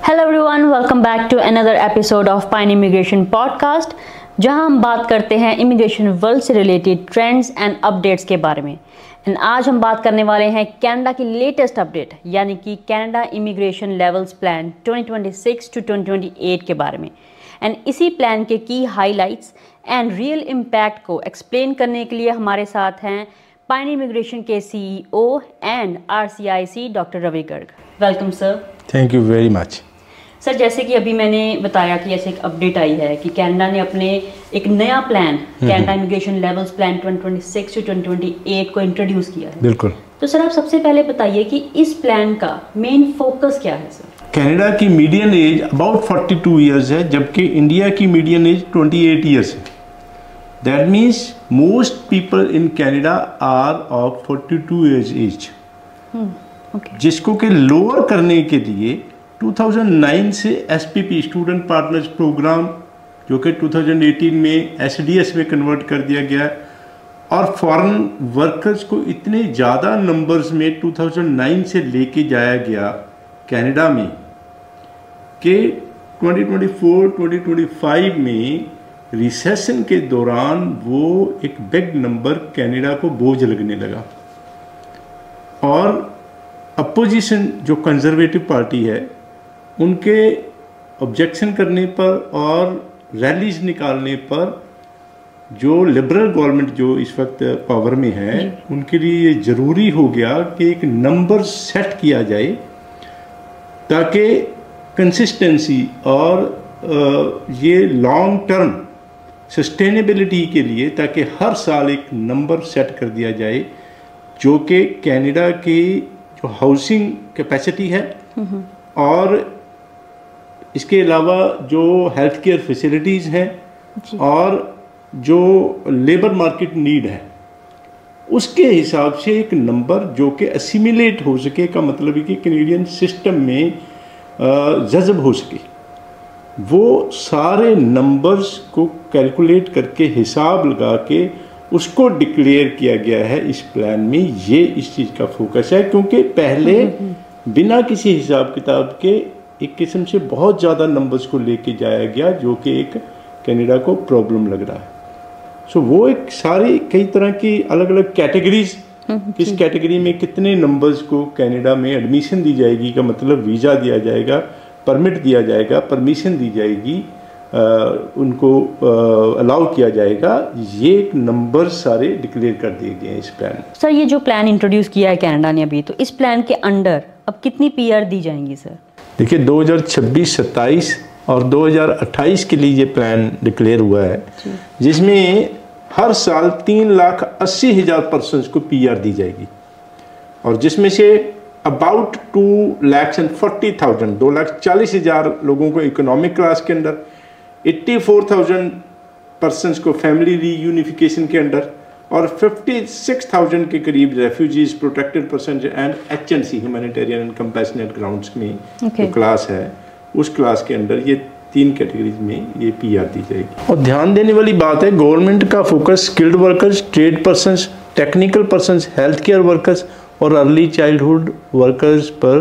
Hello everyone, welcome back to another episode of Pine immigration podcast, जहां हम बात करते हैं इमिग्रेशन वर्ल्ड से रिलेटेड ट्रेंड्स एंड अपडेट्स के बारे में। एंड आज हम बात करने वाले हैं कनाडा की लेटेस्ट अपडेट यानी कि Canada immigration levels plan 2026 to 2028 के बारे में। एंड इसी प्लान के की हाइलाइट्स एंड रियल इम्पैक्ट को एक्सप्लेन करने के लिए हमारे साथ हैं पाइन इमिग्रेशन के CEO and RCIC doctor Ravi Garg. Welcome sir. Thank you very much. Sir, जैसे कि अभी मैंने बताया कि ऐसे एक अपडेट आई है कि कनाडा ने अपने एक नया plan Canada immigration levels plan 2026 to 2028 को इंट्रोड्यूस किया है। बिल्कुल। तो सर, आप सबसे पहले बताइए कि इस प्लान का मेन फोकस क्या है सर? कनाडा की मीडियन एज अबाउट 42 इयर्स है, जबकि इंडिया की मीडियन एज 28 इयर्स है। That means most people in Canada are of 42 years age, जिसको के लोअर करने के लिए 2009 से SPP स्टूडेंट पार्टनर्स प्रोग्राम, जो कि 2018 में SDS में कन्वर्ट कर दिया गया, और फॉरेन वर्कर्स को इतने ज़्यादा नंबर्स में 2009 से लेके जाया गया कनाडा में कि 2024-2025 में रिसेशन के दौरान वो एक बिग नंबर कनाडा को बोझ लगने लगा। और अपोजिशन जो कंजर्वेटिव पार्टी है, उनके ऑब्जेक्शन करने पर और रैलीज निकालने पर जो लिबरल गवर्नमेंट जो इस वक्त पावर में है, उनके लिए ये ज़रूरी हो गया कि एक नंबर सेट किया जाए ताकि कंसिस्टेंसी और ये लॉन्ग टर्म सस्टेनेबिलिटी के लिए, ताकि हर साल एक नंबर सेट कर दिया जाए जो कि कनाडा की जो हाउसिंग कैपेसिटी है और इसके अलावा जो हेल्थ केयर फैसिलिटीज़ हैं और जो लेबर मार्केट नीड है, उसके हिसाब से एक नंबर जो कि असिमिलेट हो सके, का मतलब है कि कैनेडियन सिस्टम में जज़ब हो सके, वो सारे नंबर्स को कैलकुलेट करके हिसाब लगा के उसको डिक्लेयर किया गया है इस प्लान में। ये इस चीज़ का फोकस है, क्योंकि पहले बिना किसी हिसाब किताब के एक किस्म से बहुत ज़्यादा नंबर्स को लेके जाया गया, जो कि एक कनाडा को प्रॉब्लम लग रहा है। सो वो एक सारी कई तरह की अलग अलग कैटेगरीज, किस कैटेगरी में कितने नंबर्स को कनाडा में एडमिशन दी जाएगी, का मतलब वीज़ा दिया जाएगा, परमिट दिया जाएगा, परमिशन दी जाएगी, उनको अलाउ किया जाएगा, ये एक नंबर सारे डिक्लेयर कर दिए गए हैं इस प्लान में। सर, ये जो प्लान इंट्रोड्यूस किया है कनाडा ने अभी, तो इस प्लान के अंडर अब कितनी PR दी जाएंगी सर? देखिए, 2026-27 और 2028 के लिए ये प्लान डिक्लेयर हुआ है, जिसमें हर साल 3,80,000 पर्सन्स को PR दी जाएगी, और जिसमें से अबाउट 2,40,000 2,40,000 लोगों को इकोनॉमिक क्लास के अंदर, 84,000 पर्सन्स को फैमिली रीयूनिफिकेशन के अंदर, और 56,000 के करीब refugees, protected person and HNC humanitarian and compassionate grounds में जो क्लास है, उस क्लास के अंदर ये 3 कैटेगरीज में ये PR दी जाएगी। और ध्यान देने वाली बात है, गवर्नमेंट का focus skilled workers, trade persons, technical persons, health care workers और अर्ली चाइल्डहुड वर्कर्स पर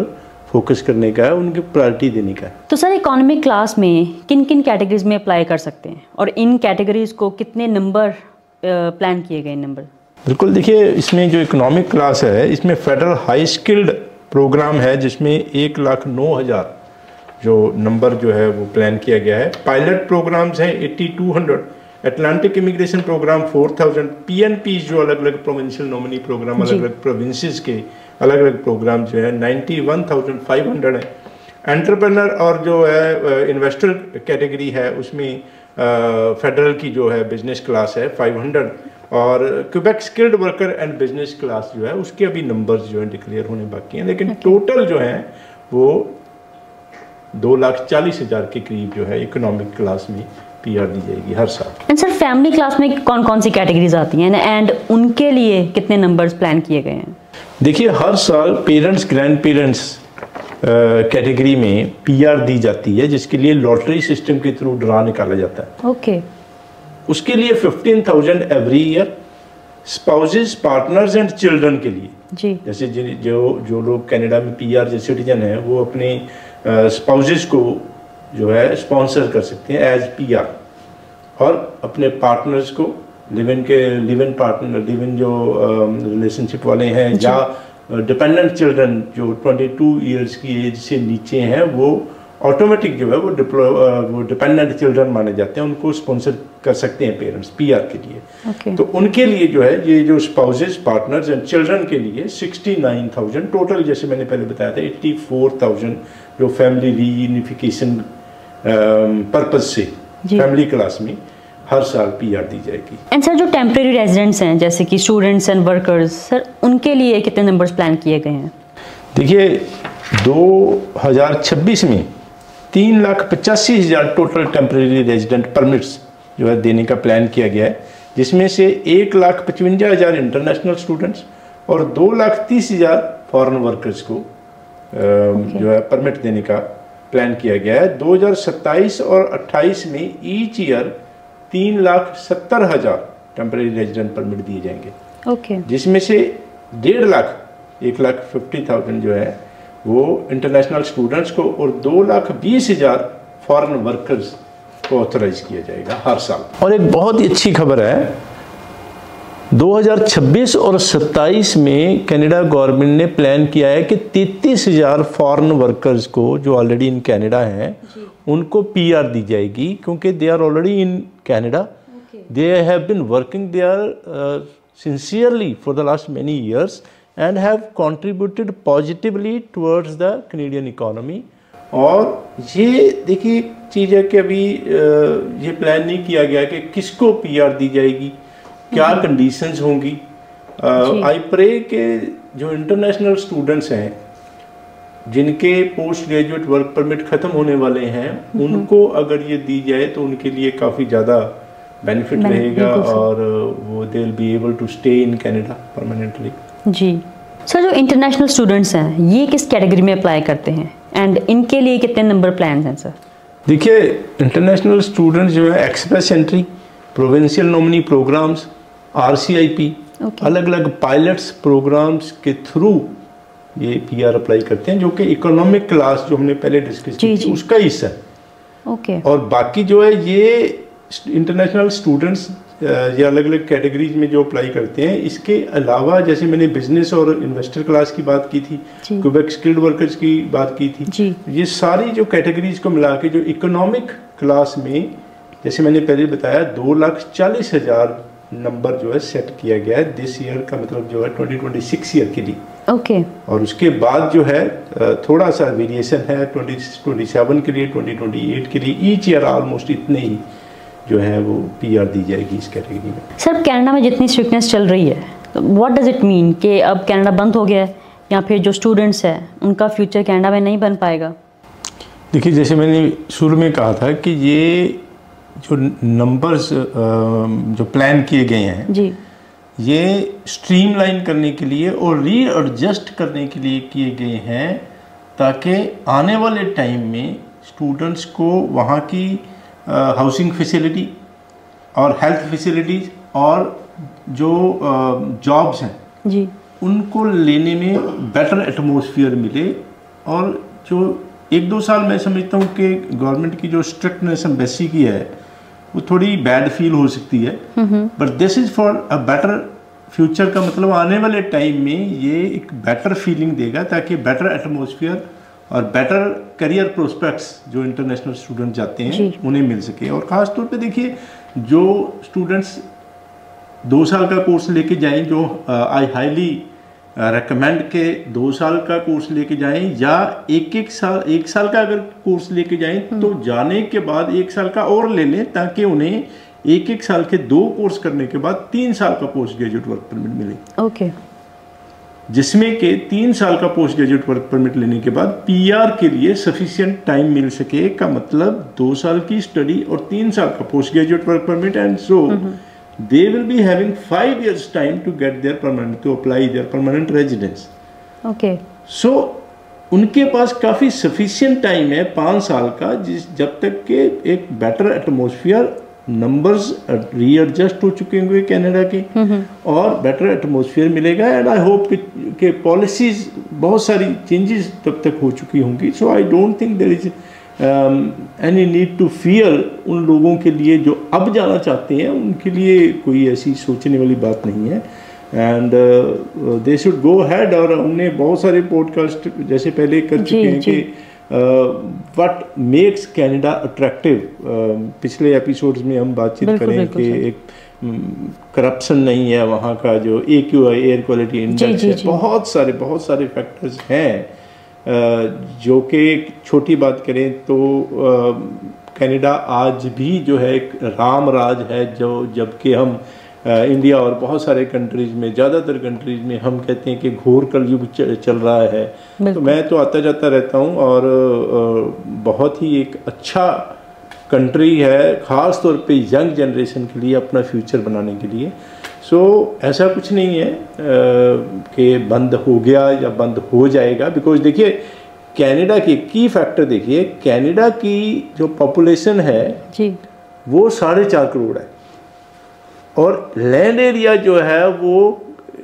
फोकस करने का है, उनकी प्रायोरिटी देने का है। तो सर, इकोनॉमिक क्लास में किन किन कैटेगरीज में अप्लाई कर सकते हैं, और इन कैटेगरीज को कितने नंबर प्लान किए गए नंबर? बिल्कुल, देखिए, इसमें जो इकोनॉमिक क्लास है, इसमें फेडरल हाई स्किल्ड प्रोग्राम है, जिसमें 1,09,000 जो नंबर जो है वो प्लान किया गया है। पायलट प्रोग्राम्स हैं 8,200, अटलांटिक इमिग्रेशन प्रोग्राम 4,000, PNP जो अलग अलग प्रोविंशियल नॉमिनी प्रोग्राम, अलग अलग प्रोविंसेस के अलग अलग प्रोग्राम जो है 91,500 है। एंटरप्रेन्योर और जो है इन्वेस्टर कैटेगरी है, उसमें फेडरल की जो है बिजनेस क्लास है 500, और Quebec skilled worker and business class जो है उसके अभी नंबर्स जो है डिक्लेयर होने बाकी हैं, लेकिन टोटल जो है वो 2,40,000 के करीब जो है इकोनॉमिक क्लास में PR दी जाएगी हर साल। एंड सर, फैमिली क्लास में कौन कौन सी कैटेगरीज आती हैं एंड उनके लिए कितने नंबर्स प्लान किए गए हैं? देखिए, हर साल पेरेंट्स, ग्रैंड पेरेंट्स कैटेगरी में PR दी जाती है, जिसके लिए लॉटरी सिस्टम के थ्रू ड्रा निकाला जाता है। ओके। उसके लिए 15,000 every year, spouses, partners and children के लिए। जी। जैसे जो लोग कनाडा में PR सिटीजन है, वो अपने स्पाउसेस को जो है स्पॉन्सर कर सकते हैं एज PR, और अपने पार्टनर्स को live in partner, live in जो रिलेशनशिप वाले हैं या डिपेंडेंट चिल्ड्रन जो 22 ईयर्स की एज से नीचे हैं, वो ऑटोमेटिक जो है वो डिपेंडेंट चिल्ड्रन माने जाते हैं, उनको स्पॉन्सर कर सकते हैं पेरेंट्स PR के लिए। तो उनके लिए जो है ये जो स्पाउसेस, पार्टनर्स एंड चिल्ड्रन के लिए 69,000 टोटल, जैसे मैंने पहले बताया था 84,000 जो फैमिली रीयूनिफिकेशन पर्पज से फैमिली क्लास में हर साल PR दी जाएगी। एंड सर जो टेम्परेरी रेजिडेंट्स हैं जैसे कि स्टूडेंट्स एंड वर्कर्स, सर उनके लिए कितने नंबर्स प्लान किए गए हैं? देखिए 2026 में 3,85,000 टोटल टेम्परेरी रेजिडेंट परमिट्स जो है देने का प्लान किया गया है, जिसमें से 1,55,000 इंटरनेशनल स्टूडेंट्स और 2,30,000 फॉरेन वर्कर्स को जो है परमिट देने का प्लान किया गया है। 2027 और 28 में each year 3,70,000 temporary resident permit दिए जाएंगे, जिसमें से 1,50,000 जो है वो इंटरनेशनल स्टूडेंट्स को और 2,20,000 फॉरेन वर्कर्स को ऑथराइज किया जाएगा हर साल। और एक बहुत ही अच्छी खबर है, 2026 और 27 में कनाडा गवर्नमेंट ने प्लान किया है कि 33,000 फॉरेन वर्कर्स को जो ऑलरेडी इन कनाडा हैं उनको PR दी जाएगी, क्योंकि they are already in Canada, they have been working there sincerely for the last many years and have contributed positively towards the Canadian economy। और ये देखिए चीज़ है कि अभी ये प्लान नहीं किया गया कि किसको PR दी जाएगी, क्या कंडीशंस होंगी। आई प्रे के जो इंटरनेशनल स्टूडेंट्स हैं जिनके पोस्ट ग्रेजुएट वर्क परमिट ख़त्म होने वाले हैं, उनको अगर ये दी जाए तो उनके लिए काफ़ी ज़्यादा बेनिफिट रहेगा और वो they will be able to stay in Canada permanently. जी सर, जो इंटरनेशनल स्टूडेंट्स हैं ये किस कैटेगरी में अप्लाई करते हैं एंड इनके लिए कितने नंबर प्लान हैं सर? देखिए इंटरनेशनल स्टूडेंट्स जो है express entry, provincial nominee programs, RCIP, अलग अलग पायलट्स प्रोग्राम्स के थ्रू ये PR अप्लाई करते हैं, जो कि इकोनॉमिक क्लास जो हमने पहले डिस्कस की थी उसका हिस्सा है। और बाकी जो है ये इंटरनेशनल स्टूडेंट्स या अलग अलग कैटेगरीज में जो अप्लाई करते हैं, इसके अलावा जैसे मैंने बिजनेस और इन्वेस्टर क्लास की बात की थी, क्यूबेक स्किल्ड वर्कर्स की बात की थी, ये सारी जो कैटेगरीज को मिला के जो इकोनॉमिक क्लास में जैसे मैंने पहले बताया 2,40,000 नंबर जो है सेट किया गया है दिस ईयर का, मतलब जो है 2026 ईयर के लिए। और उसके बाद जो है थोड़ा सा वेरिएशन है 2027 के लिए, 2028 के लिए, ईच ईयर ऑलमोस्ट इतने ही जो है वो PR दी जाएगी इस कैटेगरी में। सर कनाडा में जितनी स्ट्रिक्टनेस चल रही है, व्हाट डज इट मीन कि अब कनाडा बंद हो गया है या फिर जो स्टूडेंट्स हैं उनका फ्यूचर कनाडा में नहीं बन पाएगा? देखिए जैसे मैंने शुरू में कहा था कि ये जो नंबर्स जो प्लान किए गए हैं जी, ये स्ट्रीमलाइन करने के लिए और रीएडजस्ट करने के लिए किए गए हैं, ताकि आने वाले टाइम में स्टूडेंट्स को वहाँ की हाउसिंग फैसिलिटी और हेल्थ फैसिलिटीज़ और जो जॉब्स हैं जी, उनको लेने में बेटर एटमॉस्फेयर मिले। और जो 1-2 साल मैं समझता हूँ कि गवर्नमेंट की जो स्ट्रिक्टनेस एम्बेसी की है वो थोड़ी बैड फील हो सकती है, but this is for a better future का मतलब आने वाले टाइम में ये एक बेटर फीलिंग देगा, ताकि बेटर एटमॉस्फेयर और बेटर करियर प्रोस्पेक्ट्स जो इंटरनेशनल स्टूडेंट जाते हैं उन्हें मिल सके। और ख़ास तौर पे देखिए जो स्टूडेंट्स 2 साल का कोर्स लेके जाएं, जो आई हाईली रेकमेंड के 2 साल का कोर्स लेके जाएं, या एक साल का अगर कोर्स लेके जाएं तो जाने के बाद 1 साल का और ले लें, ताकि उन्हें 1 साल के 2 कोर्स करने के बाद 3 साल का पोस्ट ग्रेजुएट वर्क परमिट मिले। जिसमें के 3 साल का पोस्ट ग्रेजुएट वर्क परमिट लेने के बाद PR के लिए सफिशिएंट टाइम मिल सके, का मतलब 2 साल की स्टडी और 3 साल का post graduate work permit, and so they will be having 5 years time to get their permanent, to apply their permanent residence. So उनके पास काफ़ी सफिशिएंट टाइम है 5 साल का, जब तक के एक बेटर एटमॉस्फेयर नंबर्स रीएडजस्ट हो चुके होंगे कनाडा के, और बेटर एटमॉस्फेयर मिलेगा। एंड आई होप कि पॉलिसीज बहुत सारी चेंजेस तब तक हो चुकी होंगी। So I don't think there is any need to fear. उन लोगों के लिए जो अब जाना चाहते हैं उनके लिए कोई ऐसी सोचने वाली बात नहीं है। And they should go had. और हमने बहुत सारे पॉडकास्ट जैसे पहले कर चुके हैं कि व्हाट मेक्स कनाडा अट्रैक्टिव। पिछले एपिसोड्स में हम बातचीत करें कि एक करप्शन नहीं है वहाँ का, जो AQI एयर क्वालिटी इंडेक्स है, बहुत सारे फैक्टर्स हैं जो कि छोटी बात करें तो कनाडा आज भी जो है एक राम राज है। जो जबकि हम इंडिया और बहुत सारे कंट्रीज़ में, ज़्यादातर कंट्रीज़ में हम कहते हैं कि घोर कलयुग चल रहा है। तो मैं तो आता जाता रहता हूँ और बहुत ही एक अच्छा कंट्री है, ख़ास तौर पे यंग जनरेशन के लिए, अपना फ्यूचर बनाने के लिए। सो ऐसा कुछ नहीं है कि बंद हो गया या बंद हो जाएगा। बिकॉज देखिए कनाडा की की फैक्टर देखिए, कनाडा की जो पॉपुलेशन है जी वो 4.5 करोड़ है, और लैंड एरिया जो है वो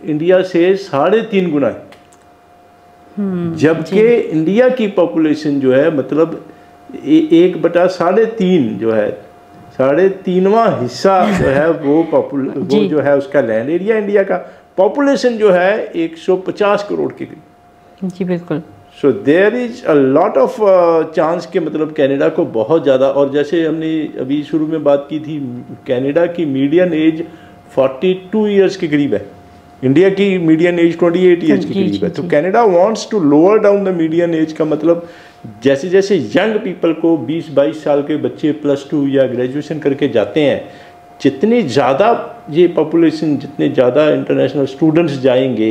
इंडिया से 3.5 गुना है। जबकि इंडिया की पॉपुलेशन जो है मतलब 1/3.5 जो है, 3.5वां हिस्सा जो है वो जो है उसका लैंड एरिया। इंडिया का पॉपुलेशन जो है 150 करोड़ के करीब। जी बिल्कुल। So there is a lot of chance के मतलब कनाडा को बहुत ज़्यादा। और जैसे हमने अभी शुरू में बात की थी, कनाडा की मीडियन एज 42 ईयर्स के करीब है, इंडिया की मीडियन एज 28 ईयर्स के करीब है। तो Canada wants to lower down the median age का मतलब जैसे जैसे यंग पीपल को 20-22 साल के बच्चे +2 या ग्रेजुएशन करके जाते हैं, जितनी ज़्यादा ये पॉपुलेशन, जितने ज़्यादा इंटरनेशनल स्टूडेंट्स जाएंगे,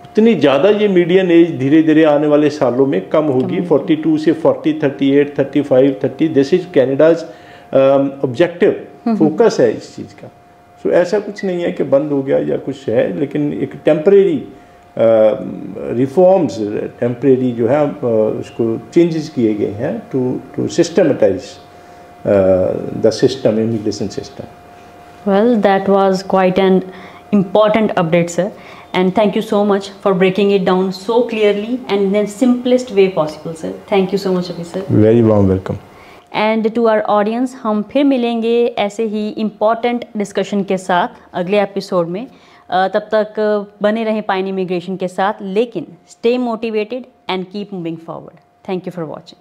उतनी ज़्यादा ये मीडियन एज धीरे धीरे आने वाले सालों में कम होगी। 42 से 40, 38, 35, 30, दिस इज कनाडाज ऑब्जेक्टिव, फोकस है इस चीज़ का। सो ऐसा कुछ नहीं है कि बंद हो गया या कुछ है, लेकिन एक टेम्परेरी रिफॉर्म्स, टेम्परेरी जो है उसको चेंजेस किए गए हैं to systematize the system, immigration system. Well that was quite an important update, sir, and thank you so much for breaking it down so clearly and in the simplest way possible, sir. Thank you so much Abhi sir. Very warm welcome. And to our audience, हम फिर मिलेंगे ऐसे ही important discussion के साथ अगले episode में। तब तक बने रहें पाइन इमिग्रेशन के साथ, लेकिन stay motivated and keep moving forward. Thank you for watching.